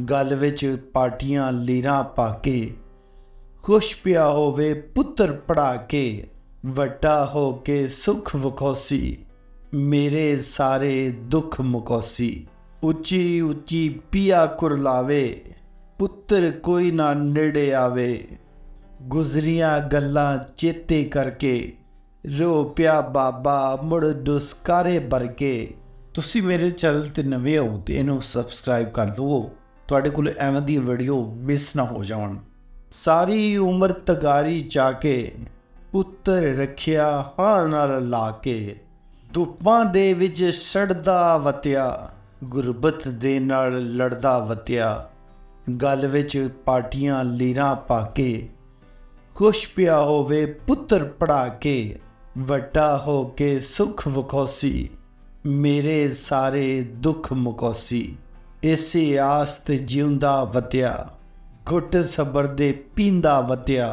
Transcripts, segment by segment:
गल विच पाटियां लीरां पाके, खुश पिया होवे पुत्र पढ़ा के, वड्डा हो के सुख वखौसी, मेरे सारे दुख मुकौसी। उच्ची उच्ची पिया कुरलावे, पुत्र कोई ना नेड़े आवे, गुजरियां गल्लां चेते करके, रो पिया बाबा मुड़ दुस्कारे बरके। तुसी मेरे चैनल ते नवे हो तो इनू सबसक्राइब कर दो, तुहाडे कोल एवें दी वीडियो मिस ना हो जावन। सारी उम्र तगारी चाके, पुत्र रखिया हाल नाल लाके, धुप्पां दे विच सड़दा वत्या, गुरबत दे नाल लड़दा वत्या। गल विच पाटियां लीरां पाके, खुश पिया होवे पुत्र पढ़ा के, वड्डा हो के सुख वखौसी, मेरे सारे दुख मुकौसी। इसे आस ते जिउंदा वत्या, घुट सबर दे पींदा वत्या,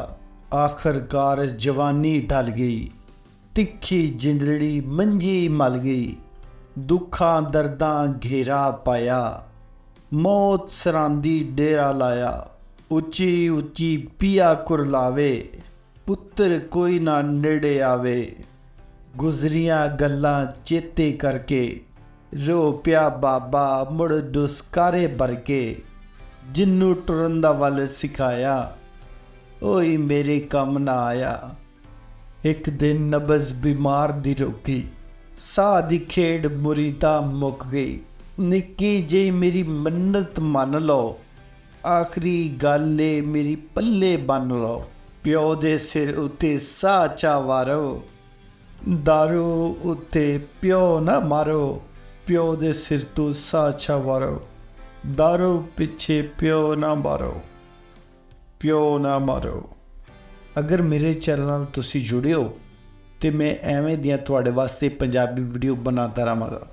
आखिरकार जवानी ढल गई, तिखी जिंदड़ी मंजी मल गई। दुखां दर्दां घेरा पाया, मौत सरांदी डेरा लाया। उच्ची उच्ची पिया कुरलावे, पुत्र कोई ना नेड़े आवे, गुजरियां गल्लां चेते करके, रो पिया बाबा मुड़ दुस्कारे बरके। जिन्नू टुरन दा वल सिखाया, ओई मेरे कम ना आया। एक दिन नबज बीमार दी रोकी, साह दी खेड़ मुरीदा मुक गई। निक्की जी मेरी मन्नत मन लो, आखिरी गल ए मेरी पल्ले बन लो। प्यो दे सिर उत्ते साह चावारो, दारू उत्ते प्यो ना मारो। प्यो दे सिर तो साह चावारो, दारू पिछे प्यो ना मारो, प्यो ना मारो। अगर मेरे चैनल नाल तुसी जुड़े हो तो मैं एवें दियां तुहाडे वास्ते पंजाबी वीडियो बनाता रहांगा।